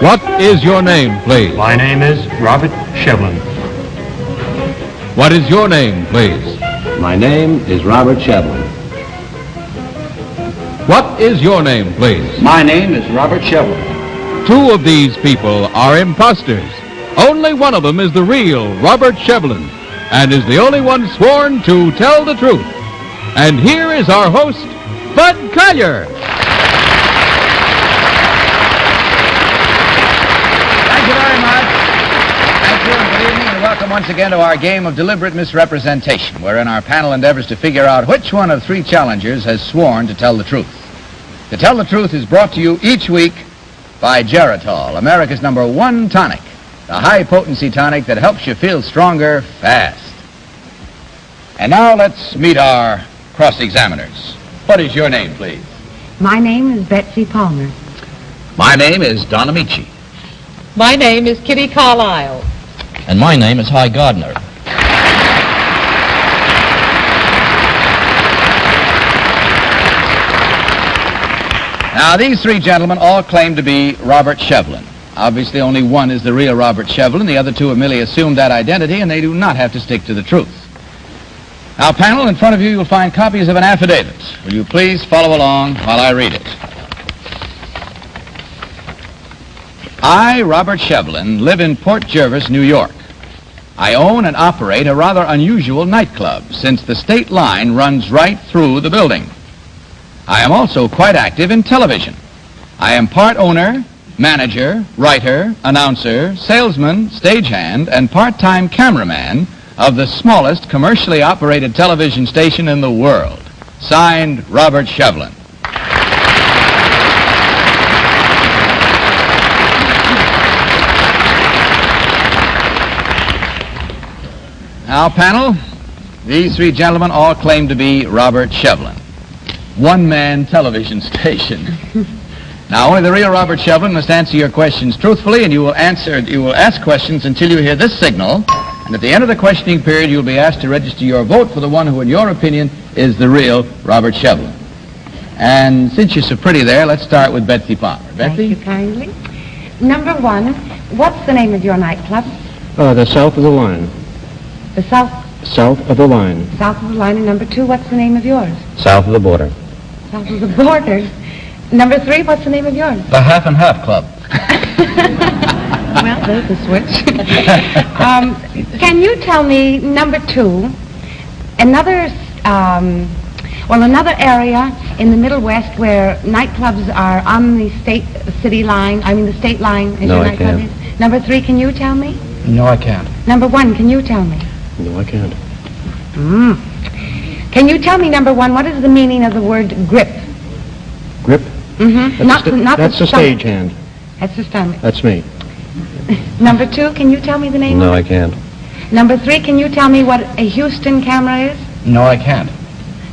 What is your name, please? My name is Robert Shevlin. What is your name, please? My name is Robert Shevlin. What is your name, please? My name is Robert Shevlin. Two of these people are imposters. Only one of them is the real Robert Shevlin and is the only one sworn to tell the truth. And here is our host, Bud Collier. Thank you very much. Thank you, and good evening, and welcome once again to our game of deliberate misrepresentation, wherein our panel endeavors to figure out which one of three challengers has sworn to tell the truth. To Tell the Truth is brought to you each week by Geritol, America's #1 tonic, the high-potency tonic that helps you feel stronger fast. And now let's meet our cross-examiners. What is your name, please? My name is Betsy Palmer. My name is Don Amici. My name is Kitty Carlisle. And my name is Hy Gardner. Now, these three gentlemen all claim to be Robert Shevlin. Obviously, only one is the real Robert Shevlin. The other two have merely assumed that identity, and they do not have to stick to the truth. Now, panel, in front of you, you'll find copies of an affidavit. Will you please follow along while I read it? I, Robert Shevlin, live in Port Jervis, New York. I own and operate a rather unusual nightclub, since the state line runs right through the building. I am also quite active in television. I am part owner, manager, writer, announcer, salesman, stagehand, and part-time cameraman of the smallest commercially operated television station in the world. Signed, Robert Shevlin. Now, panel, these three gentlemen all claim to be Robert Shevlin. One-man television station. Now, only the real Robert Shevlin must answer your questions truthfully, and you will ask questions until you hear this signal, and at the end of the questioning period, you'll be asked to register your vote for the one who, in your opinion, is the real Robert Shevlin. And since you're so pretty there, let's start with Betsy Palmer. Betsy? Thank you kindly. Number one, what's the name of your nightclub? The South of the Line. The South Of the Line. of the Line. And number two, what's the name of yours? South of the Border. South of the Border. Number three, what's the name of yours? The Half and Half Club. Well, there's the switch. Can you tell me, number two, another area in the Middle West where nightclubs are on the state line, the state line, as No, your I nightclub can't. is? Number three, can you tell me? No, I can't. Number one, can you tell me? No, I can't. Can you tell me, number one, what is the meaning of the word grip? Grip? Mm-hmm. That's the stagehand. That's the stomach. That's me. Number two, can you tell me the name No, of I it? can't. Number three, can you tell me what a Houston camera is? No, I can't.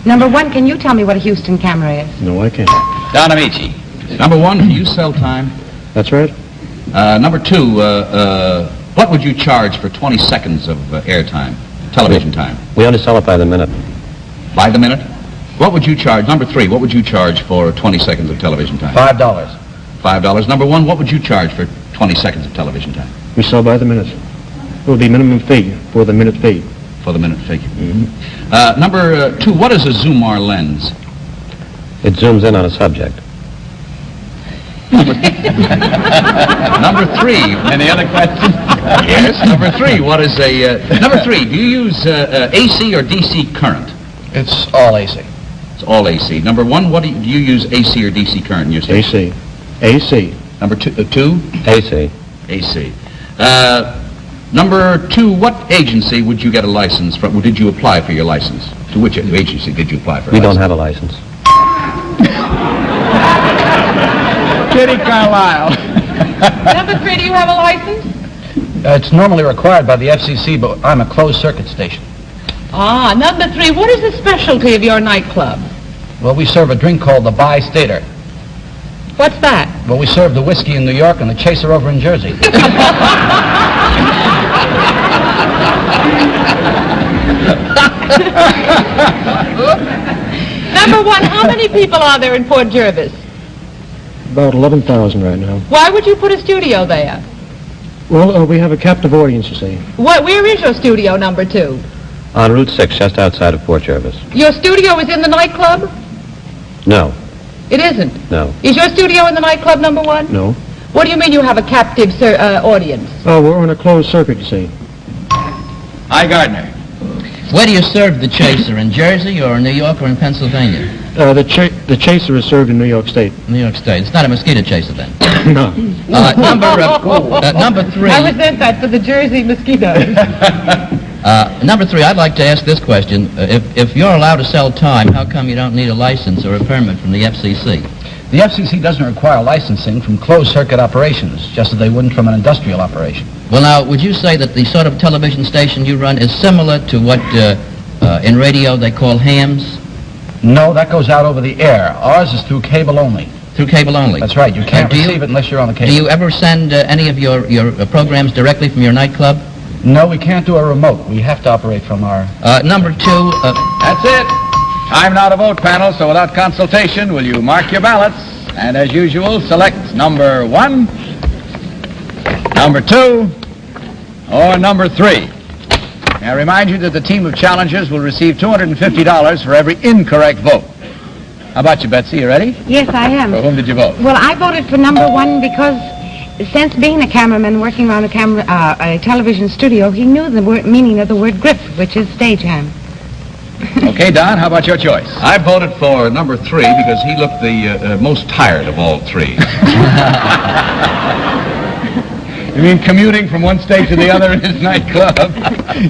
Number one, can you tell me what a Houston camera is? No, I can't. Don Amici. Number one, do you sell time? That's right. Number two, what would you charge for 20 seconds of airtime, television time? We only sell it by the minute. By the minute? What would you charge? Number three, what would you charge for 20 seconds of television time? $5. $5. Number one, what would you charge for 20 seconds of television time? We sell by the minute. It will be minimum fee for the minute fee. For the minute figure. Number two, what is a Zoomar lens? It zooms in on a subject. Number three. Any other questions? Yes. Number three, what is a... number three, do you use AC or DC current? It's all AC. It's all AC. Number one, what do you use AC or DC current in your station? AC. Number two? AC. AC. Number two, what agency would you get a license from? Did you apply for your license? To which agency did you apply for a We license? don't have a license. Kitty Carlisle. Number three, do you have a license? It's normally required by the FCC, but I'm a closed-circuit station. Ah, number three, what is the specialty of your nightclub? Well, we serve a drink called the Bi-Stater. What's that? Well, we serve the whiskey in New York and the chaser over in Jersey. Number one, how many people are there in Port Jervis? About 11,000 right now. Why would you put a studio there? Well, we have a captive audience, you see. Where is your studio, number 2? On Route 6, just outside of Port Jervis. Your studio is in the nightclub? No, It isn't. no. Is your studio in the nightclub, number 1? No. What do you mean you have a captive audience? Oh, we're on a closed circuit, you see. Hi, Gardner. Where do you serve the chaser, in Jersey or New York or in Pennsylvania? The chaser is served in New York State. New York State. It's not a mosquito chaser then. No. Number 3. I resent that for the Jersey mosquitoes. Number 3, I'd like to ask this question. If you're allowed to sell time, how come you don't need a license or a permit from the FCC? The FCC doesn't require licensing from closed-circuit operations, just as they wouldn't from an industrial operation. Well, now, would you say that the sort of television station you run is similar to what in radio they call hams? No, that goes out over the air. Ours is through cable only. Through cable only? That's right. You can't receive it unless you're on the cable. Do you ever send any of your programs directly from your nightclub? No, we can't do a remote. We have to operate from our... Number 2... That's it. Time now to vote, panel, so without consultation, will you mark your ballots? And as usual, select number 1, number 2, or number 3. May I remind you that the team of challengers will receive $250 for every incorrect vote. How about you, Betsy? You ready? Yes, I am. For whom did you vote? Well, I voted for number 1 because since being a cameraman working around a television studio, he knew the meaning of the word grip, which is stagehand. Okay, Don, how about your choice? I voted for number 3 because he looked the most tired of all 3. You mean commuting from one state to the other in his nightclub?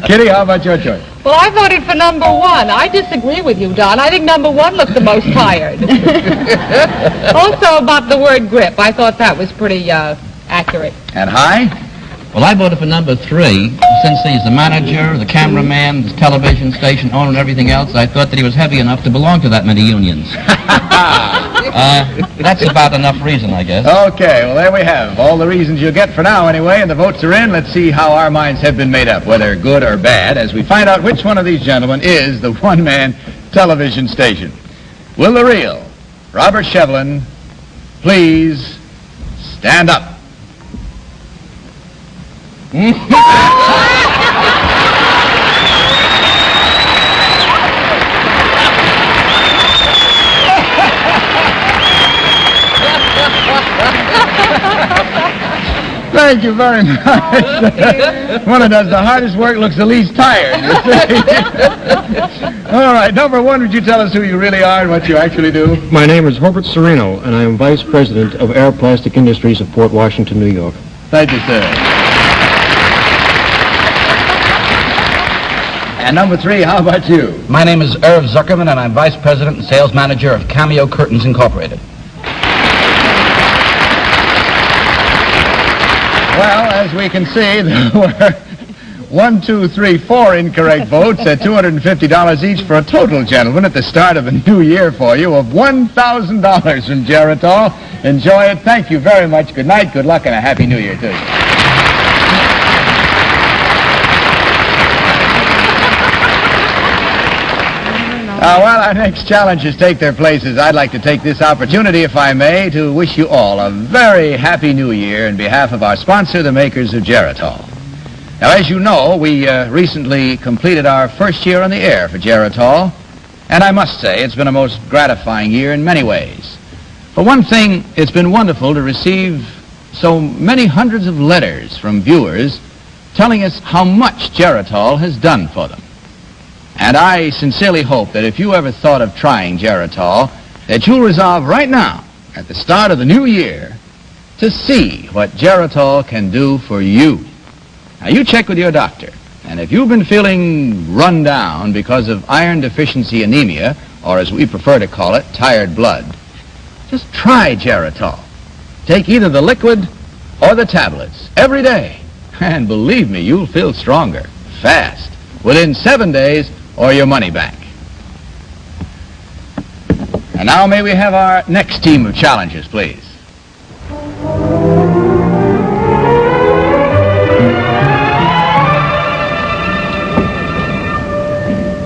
Kitty, how about your choice? Well, I voted for number 1. I disagree with you, Don. I think number 1 looked the most tired. Also about the word grip. I thought that was pretty accurate. And High? Well, I voted for number 3. Since he's the manager, the cameraman, the television station owner, and everything else, I thought that he was heavy enough to belong to that many unions. That's about enough reason, I guess. Okay, well, there we have all the reasons you'll get for now anyway, and the votes are in. Let's see how our minds have been made up, whether good or bad, as we find out which one of these gentlemen is the one-man television station. Will the real Robert Shevlin please stand up? Thank you very much. One who does the hardest work looks the least tired, you see. All right, number 1, would you tell us who you really are and what you actually do? My name is Herbert Sereno, and I am Vice President of Air Plastic Industries of Port Washington, New York. Thank you, sir. And number 3, how about you? My name is Irv Zuckerman, and I'm Vice President and Sales Manager of Cameo Curtains Incorporated. Well, as we can see, there were 1, 2, 3, 4 incorrect votes at $250 each for a total, gentlemen, at the start of a new year for you of $1,000 from Geritol. Enjoy it. Thank you very much. Good night, good luck, and a Happy New Year, too. While our next challengers take their places, I'd like to take this opportunity, if I may, to wish you all a very happy new year on behalf of our sponsor, the makers of Geritol. Now, as you know, we recently completed our first year on the air for Geritol, and I must say it's been a most gratifying year in many ways. For one thing, it's been wonderful to receive so many hundreds of letters from viewers telling us how much Geritol has done for them. And I sincerely hope that if you ever thought of trying Geritol, that you'll resolve right now, at the start of the new year, to see what Geritol can do for you. Now, you check with your doctor, and if you've been feeling run down because of iron deficiency anemia, or as we prefer to call it, tired blood, just try Geritol. Take either the liquid or the tablets every day, and believe me, you'll feel stronger, fast, within 7 days, or your money back. And now may we have our next team of challengers, please.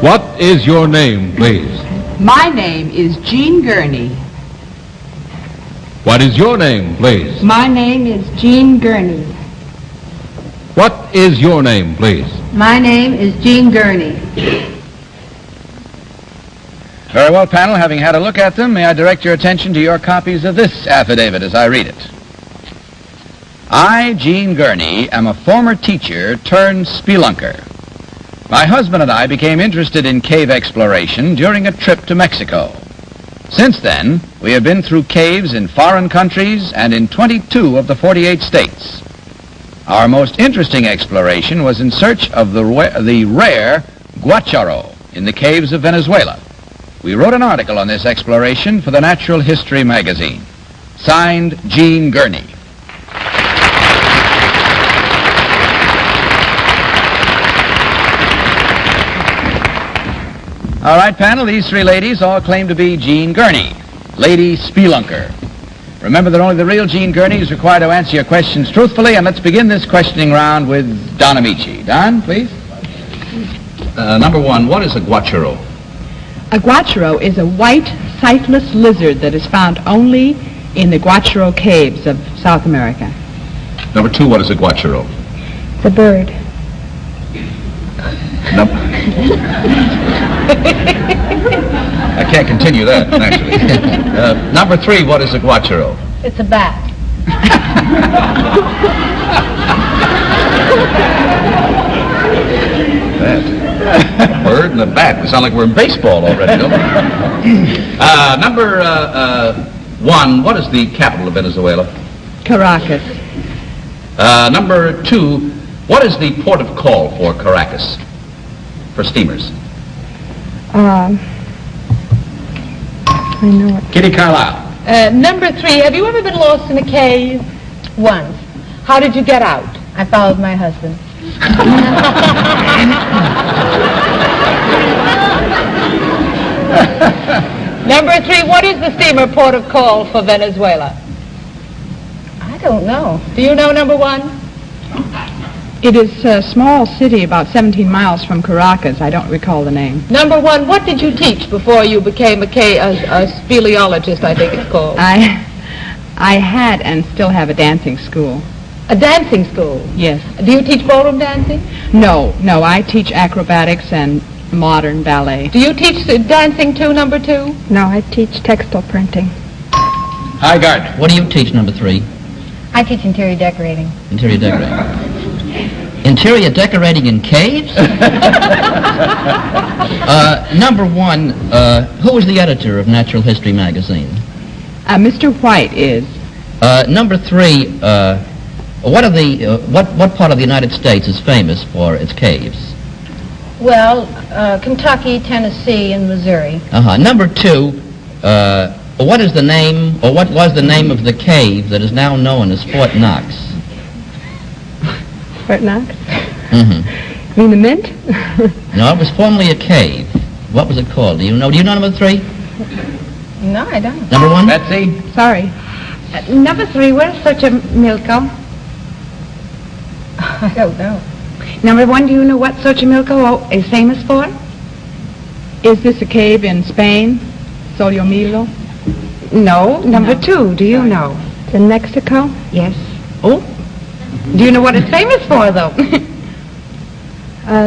What is your name, please? My name is Jean Gurney. What is your name, please? My name is Jean Gurney. What is your name, please? My name is Jean Gurney. Very well, panel. Having had a look at them, may I direct your attention to your copies of this affidavit as I read it. I, Jean Gurney, am a former teacher turned spelunker. My husband and I became interested in cave exploration during a trip to Mexico. Since then, we have been through caves in foreign countries and in 22 of the 48 states. Our most interesting exploration was in search of the rare guacharo in the caves of Venezuela. We wrote an article on this exploration for the Natural History magazine. Signed, Jean Gurney. All right, panel, these three ladies all claim to be Jean Gurney, Lady Spelunker. Remember that only the real Jean Gurney is required to answer your questions truthfully, and let's begin this questioning round with Don Amici. Don, please. Number one, what is a guacharo? A guacharo is a white, sightless lizard that is found only in the Guacharo caves of South America. Number two, what is a guacharo? The bird. I can't continue that, actually. Number three, what is a guacharo? It's a bat. That. Bird and a bat. We sound like we're in baseball already, don't we? Number one, what is the capital of Venezuela? Caracas. Number two, what is the port of call for Caracas? For steamers. I know it. Kitty Carlisle. Number three, have you ever been lost in a cave? Once. How did you get out? I followed my husband. Number three, what is the steamer port of call for Venezuela? I don't know. Do you know number one? It is a small city about 17 miles from Caracas. I don't recall the name. Number one, what did you teach before you became a speleologist, I think it's called? I had and still have a dancing school. A dancing school? Yes. Do you teach ballroom dancing? No, I teach acrobatics and modern ballet. Do you teach dancing too, number two? No, I teach textile printing. Hi, Gardner. What do you teach, number three? I teach interior decorating. Interior decorating. Interior decorating in caves? Number one, who is the editor of Natural History magazine? Mr. White is. Number three, what part of the United States is famous for its caves? Well, Kentucky, Tennessee, and Missouri. Number two, what is the name, or what was the name of the cave that is now known as Fort Knox? Fort Knox? Mm-hmm. You mean the Mint? No, it was formerly a cave. What was it called? Do you know number three? No, I don't. Number one? Betsy? Sorry. Number three, where's Xochimilco? I don't know. Number one, do you know what Xochimilco is famous for? Is this a cave in Spain? Solimilo? No. Number two, do you know? It's in Mexico? Yes. Oh? Do you know what it's famous for, though?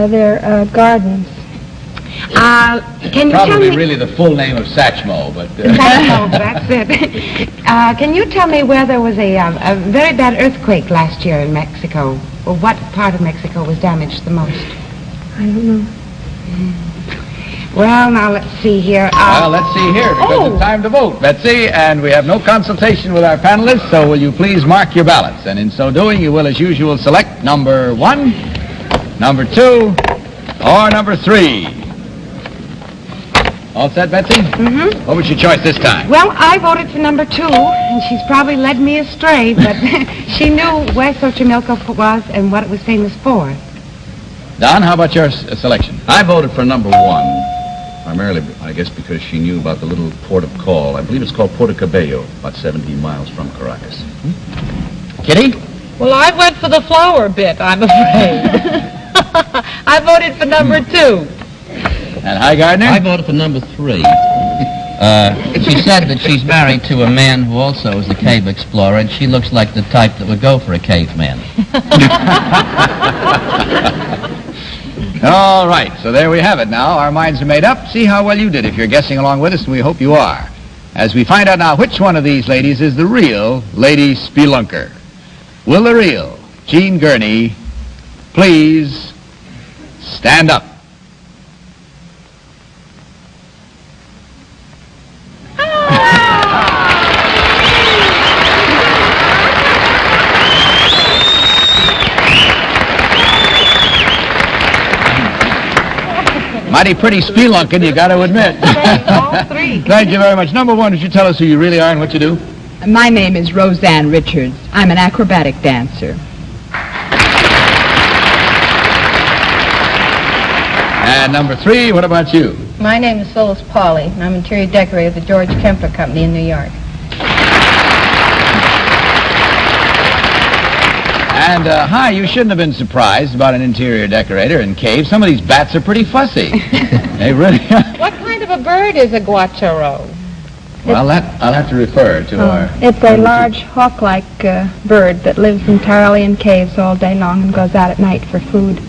They're gardens. Can you tell Probably me... really the full name of Satchmo, but... That's it. Can you tell me where there was a very bad earthquake last year in Mexico? Or what part of Mexico was damaged the most? I don't know. Well, now let's see here. Well, let's see here, because it's time to vote, Betsy, and we have no consultation with our panelists, so will you please mark your ballots? And in so doing, you will, as usual, select number one, number two, or number three. All set, Betsy? Mm-hmm. What was your choice this time? Well, I voted for number two, and she's probably led me astray, but she knew where Xochimilco was and what it was famous for. Don, how about your selection? I voted for number one, primarily, I guess, because she knew about the little port of call. I believe it's called Puerto Cabello, about 17 miles from Caracas. Kitty? Well, I went for the flower bit, I'm afraid. I voted for number two. And hi, Gardner? I voted for number three. She said that she's married to a man who also is a cave explorer, and she looks like the type that would go for a caveman. All right, so there we have it now. Our minds are made up. See how well you did if you're guessing along with us, and we hope you are. As we find out now which one of these ladies is the real Lady Spelunker. Will the real Jean Gurney please stand up? Mighty pretty spelunking, you got to admit. All three. Thank you very much. Number one, would you tell us who you really are and what you do? My name is Roseanne Richards. I'm an acrobatic dancer. And number three, what about you? My name is Phyllis Pauley, and I'm interior decorator of the George Kemper Company in New York. And, hi, you shouldn't have been surprised about an interior decorator in caves. Some of these bats are pretty fussy. They really are. What kind of a bird is a guacharo? Well, I'll have to refer to our... It's a large hawk-like bird that lives entirely in caves all day long and goes out at night for food.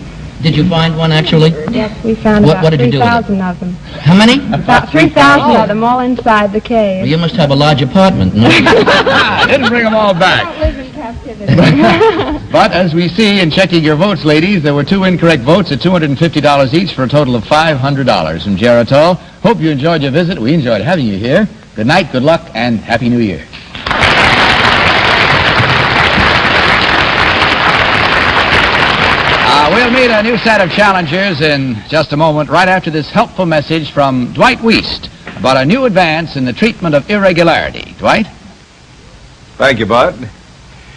Did you find one, actually? Yes, we found What about did you do with it? 3,000 of them. How many? About 3,000 of them all inside the Well, cave. you must have a large apartment, no? I didn't bring them all Don't back. live in captivity. But as we see in checking your votes, ladies, there were 2 incorrect votes at $250 each for a total of $500 from Geritol. Hope you enjoyed your visit. We enjoyed having you here. Good night, good luck, and Happy New Year. We'll meet a new set of challengers in just a moment, right after this helpful message from Dwight Wiest about a new advance in the treatment of irregularity. Dwight? Thank you, Bud.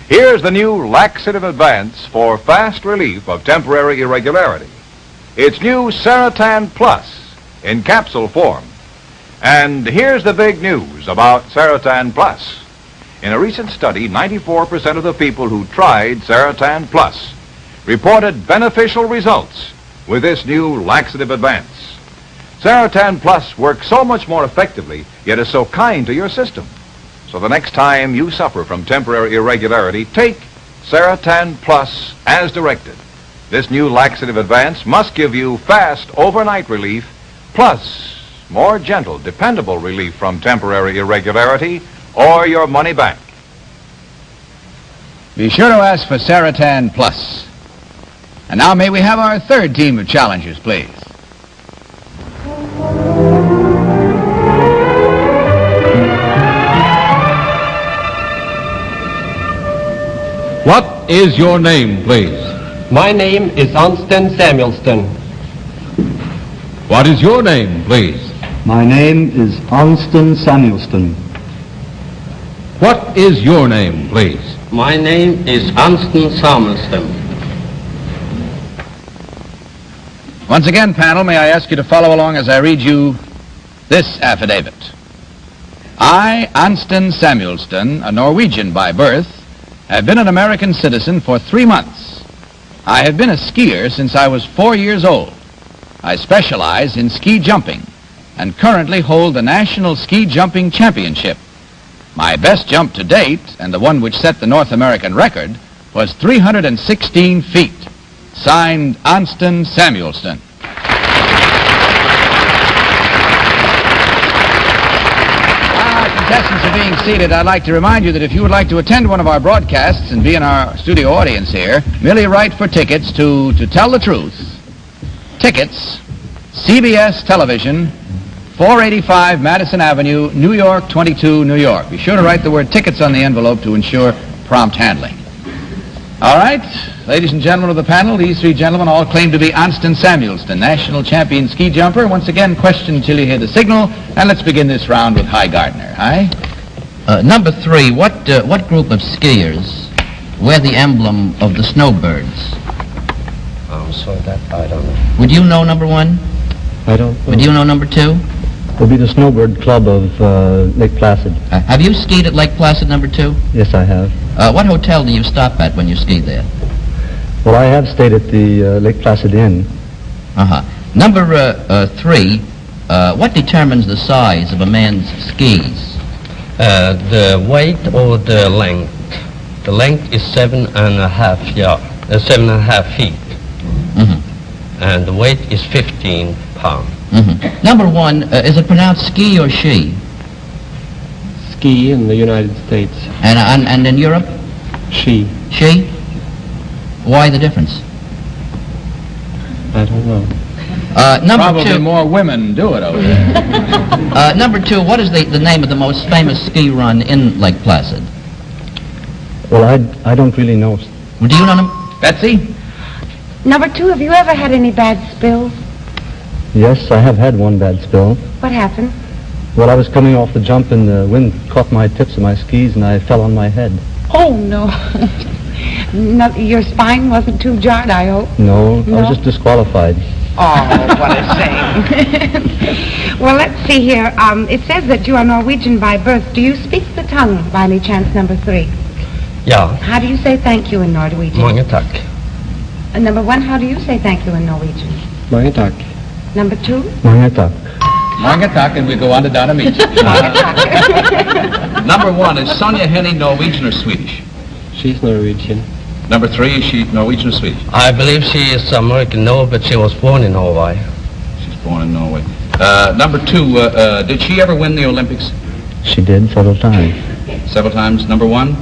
Here's the new laxative advance for fast relief of temporary irregularity. It's new Seratan Plus in capsule form. And here's the big news about Seratan Plus. In a recent study, 94% of the people who tried Seratan Plus reported beneficial results with this new laxative advance. Seratan Plus works so much more effectively, yet is so kind to your system. So the next time you suffer from temporary irregularity, take Seratan Plus as directed. This new laxative advance must give you fast overnight relief, plus more gentle, dependable relief from temporary irregularity, or your money back. Be sure to ask for Seratan Plus. And now may we have our third team of challengers, please. What is your name, please? My name is Anston Samuelston. What is your name, please? My name is Anston Samuelston. What is your name, please? My name is Anston Samuelston. Once again, panel, may I ask you to follow along as I read you this affidavit. I, Anston Samuelston, a Norwegian by birth, have been an American citizen for 3 months. I have been a skier since I was 4 years old. I specialize in ski jumping and currently hold the National Ski Jumping Championship. My best jump to date, and the one which set the North American record, was 316 feet. Signed, Anston Samuelston. Contestants are being seated. I'd like to remind you that if you would like to attend one of our broadcasts and be in our studio audience here, merely write for tickets to Tell the Truth. Tickets, CBS Television, 485 Madison Avenue, New York, 22, New York. Be sure to write the word tickets on the envelope to ensure prompt handling. All right, ladies and gentlemen of the panel, these 3 gentlemen all claim to be Anston Samuelston, national champion ski jumper. Once again, question until you hear the signal, and let's begin this round with Hi Gardner. Hi. Number 3, what group of skiers wear the emblem of the snowbirds? I'm sorry, that I don't know. Would you know number 1? I don't know. Would you know number 2? It'll be the Snowbird Club of Lake Placid. Have you skied at Lake Placid, number 2? Yes, I have. What hotel do you stop at when you ski there? Well, I have stayed at the Lake Placid Inn. Uh-huh. Number 3, What determines the size of a man's skis? The weight or the length. The length is 7.5 feet. Mm-hmm. And the weight is 15 pounds. Mm-hmm. Number one, is it pronounced ski or she? Ski in the United States. And in Europe? She. She? Why the difference? I don't know. Number Probably two. more women do it over there. Number two, what is the name of the most famous ski run in Lake Placid? Well, I don't really know. Do you know them? Betsy? Number 2, have you ever had any bad spills? Yes, I have had one bad spill. What happened? Well, I was coming off the jump and the wind caught my tips of my skis and I fell on my head. Oh, no. No, your spine wasn't too jarred, I hope? No, I No? was just disqualified. Oh, what a shame. Well, let's see here. It says that you are Norwegian by birth. Do you speak the tongue, by any chance, number 3? Ja, How do you say thank you in Norwegian? mange tack. Number 1, how do you say thank you in Norwegian? Mange tack. Number 2? Mange tack. Mangatak, and we go on to Donna Meach. Number 1, is Sonja Henning Norwegian or Swedish? She's Norwegian. Number 3, is she Norwegian or Swedish? I believe she is American, no, but she was born in Norway. She's born in Norway. Number 2, did she ever win the Olympics? She did several times. Several times. Number 1?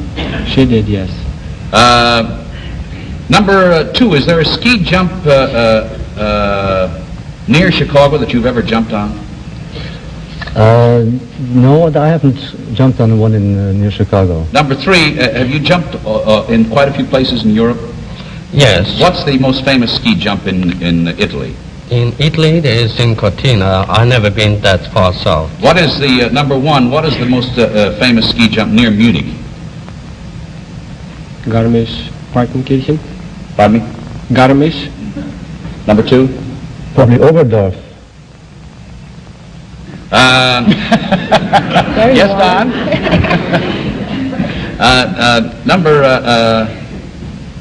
She did, yes. Number 2, is there a ski jump near Chicago that you've ever jumped on? No, I haven't jumped on the one in near Chicago. Number 3, have you jumped in quite a few places in Europe? Yes. What's the most famous ski jump in Italy? In Italy, there is in Cortina. I've never been that far south. What is the, number 1, what is the most famous ski jump near Munich? Garmisch-Partenkirchen. Pardon me? Garmisch. Number 2? Probably Oberdorf. Yes, Don?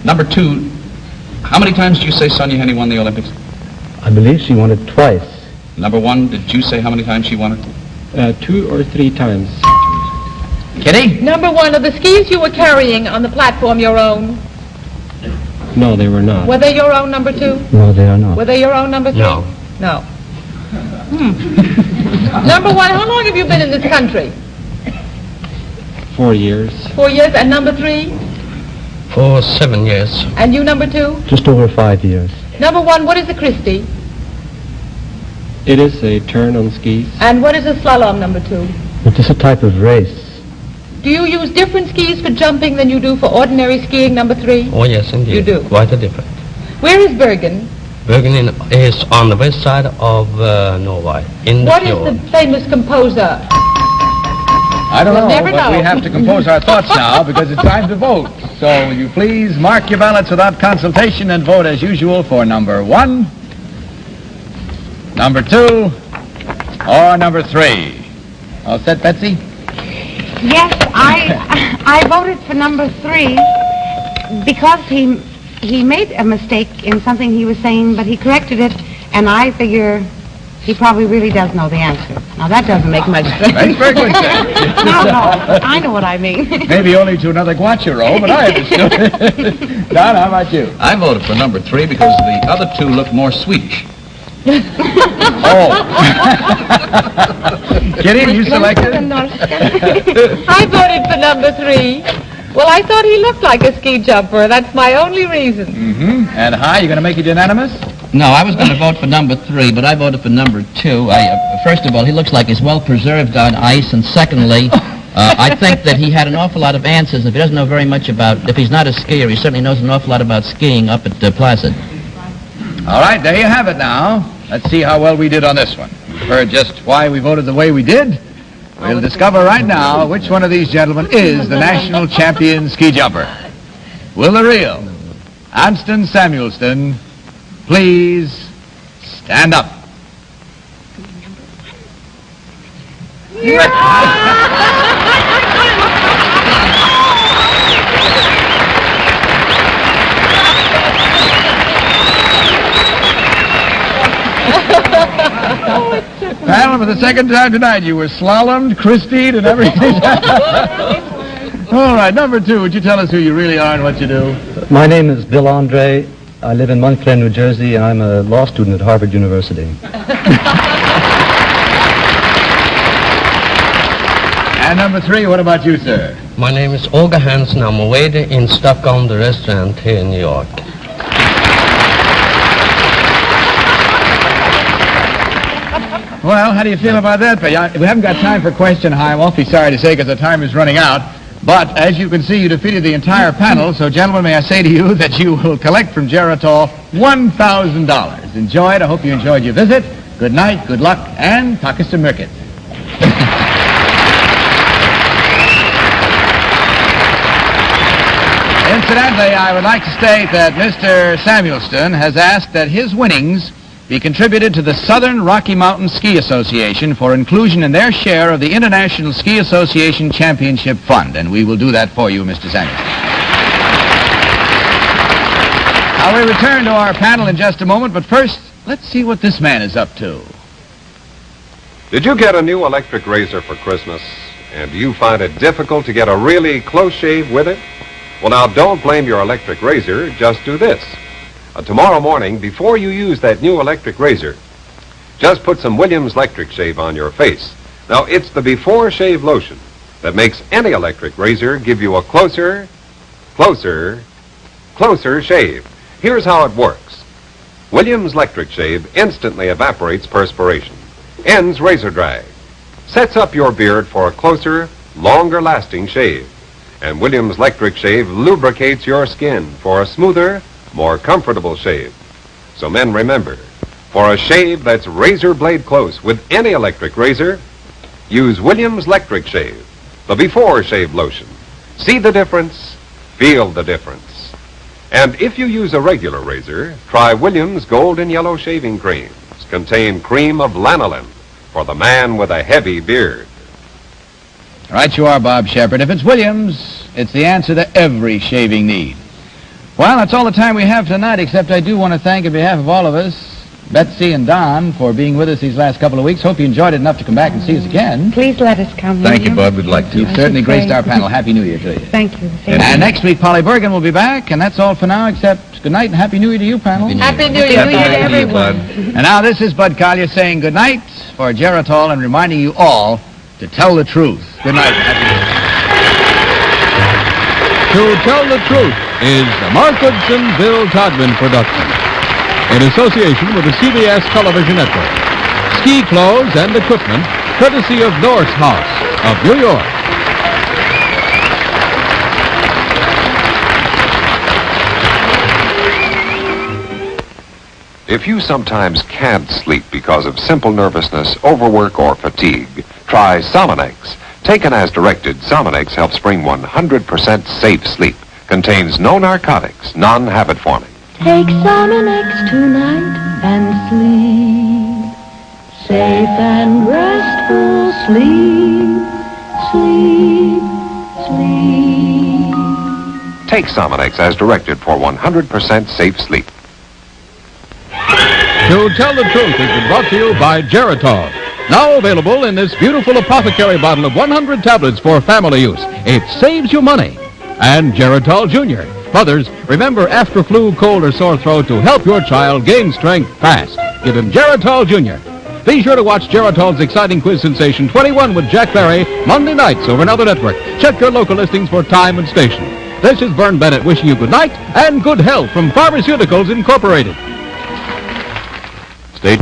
Number 2, how many times did you say Sonja Henning won the Olympics? I believe she won it twice. Number 1, did you say how many times she won it? 2 or 3 times. Kitty? Number 1, are the skis you were carrying on the platform your own? No, they were not. Were they your own, number 2? No, they are not. Were they your own, number 3? No. No. Number 1, how long have you been in this country? 4 years. 4 years. And number 3? For 7 years. And you, number 2? Just over 5 years. Number 1, what is a Christie? It is a turn on skis. And what is a slalom, number 2? It is a type of race. Do you use different skis for jumping than you do for ordinary skiing, number 3? Oh, yes, indeed. You do? Quite a different. Where is Bergen? Bergen is on the west side of Norway, in the What is fjord. the famous composer? I don't We'll know, never but know. we have to compose our thoughts now because it's time to vote. So will you please mark your ballots without consultation and vote as usual for number 1, number 2, or number 3. All set, Betsy? Yes, I voted for number 3 because he made a mistake in something he was saying, but he corrected it, and I figure he probably really does know the answer. Now, that doesn't make much sense. That's very good, sir. No, I know what I mean. Maybe only to another Guacharo, but I understood. Don, how about you? I voted for number 3 because the other 2 look more Swedish. Oh. Kitty, you selected? I voted for number 3. Well, I thought he looked like a ski jumper. That's my only reason. Mm-hmm. And Hi, you going to make it unanimous? No, I was going to vote for number 3, but I voted for number 2. First of all, he looks like he's well preserved on ice, and secondly, I think that he had an awful lot of answers. If he doesn't know very much about, if he's not a skier, he certainly knows an awful lot about skiing up at Placid. All right, there you have it now. Let's see how well we did on this one. You've heard just why we voted the way we did. We'll discover right now which one of these gentlemen is the national champion ski jumper. Will the real Anston Samuelsson please stand up? for the second time tonight. You were slalomed, Christied, and everything. All right, number 2, would you tell us who you really are and what you do? My name is Bill Andre. I live in Montclair, New Jersey, and I'm a law student at Harvard University. And number 3, what about you, sir? My name is Olga Hansen. I'm a waiter in Stockholm, the restaurant here in New York. Well, how do you feel about that? We haven't got time for question high. I'm awfully sorry to say because the time is running out. But as you can see, you defeated the entire panel. So, gentlemen, may I say to you that you will collect from Geritol $1,000. Enjoy it. I hope you enjoyed your visit. Good night, good luck, and Takas to Mirkit. Incidentally, I would like to state that Mr. Samuelston has asked that his winnings be contributed to the Southern Rocky Mountain Ski Association for inclusion in their share of the International Ski Association Championship Fund, and we will do that for you, Mr. Samuelston. Now, we return to our panel in just a moment, but first, let's see what this man is up to. Did you get a new electric razor for Christmas? And do you find it difficult to get a really close shave with it? Well, now, don't blame your electric razor. Just do this. Tomorrow morning, before you use that new electric razor, just put some Williams Electric Shave on your face. Now, it's the Before Shave Lotion that makes any electric razor give you a closer shave. Here's how it works. Williams Electric Shave instantly evaporates perspiration, ends razor drag, sets up your beard for a closer, longer-lasting shave. And Williams Electric Shave lubricates your skin for a smoother, more comfortable shave. So men, remember, for a shave that's razor blade close with any electric razor, use Williams Electric Shave, the Before Shave Lotion. See the difference, feel the difference. And if you use a regular razor, try Williams Gold and Yellow Shaving Creams. Contain cream of lanolin for the man with a heavy beard. Right you are, Bob Shepard. If it's Williams, it's the answer to every shaving need. Well, that's all the time we have tonight, except I do want to thank, on behalf of all of us, Betsy and Don, for being with us these last couple of weeks. Hope you enjoyed it enough to come back and see us again. Please let us come. Thank you, Bud. We'd like to. You've certainly graced our panel. Happy New Year to you. Thank you. And next week, Polly Bergen will be back, and that's all for now, except good night and Happy New Year to you, panel. Happy New Year to everyone. And now this is Bud Collier saying good night for Geritol and reminding you all to tell the truth. Good night. Happy New Year. To Tell the Truth is a Mark Goodson, Bill Todman production. In association with the CBS Television Network. Ski clothes and equipment courtesy of Norse House of New York. If you sometimes can't sleep because of simple nervousness, overwork, or fatigue, try Sominex. Taken as directed, Sominex helps bring 100% safe sleep. Contains no narcotics, non-habit forming. Take Sominex tonight and sleep. Safe and restful sleep. Sleep. Take Sominex as directed for 100% safe sleep. To Tell the Truth has been brought to you by Geritol. Now available in this beautiful apothecary bottle of 100 tablets for family use. It saves you money. And Geritol Jr. Mothers, remember after flu, cold, or sore throat to help your child gain strength fast. Give him Geritol Jr. Be sure to watch Geritol's exciting quiz sensation 21 with Jack Barry Monday nights over another network. Check your local listings for time and station. This is Vern Bennett wishing you good night and good health from Pharmaceuticals Incorporated. Stay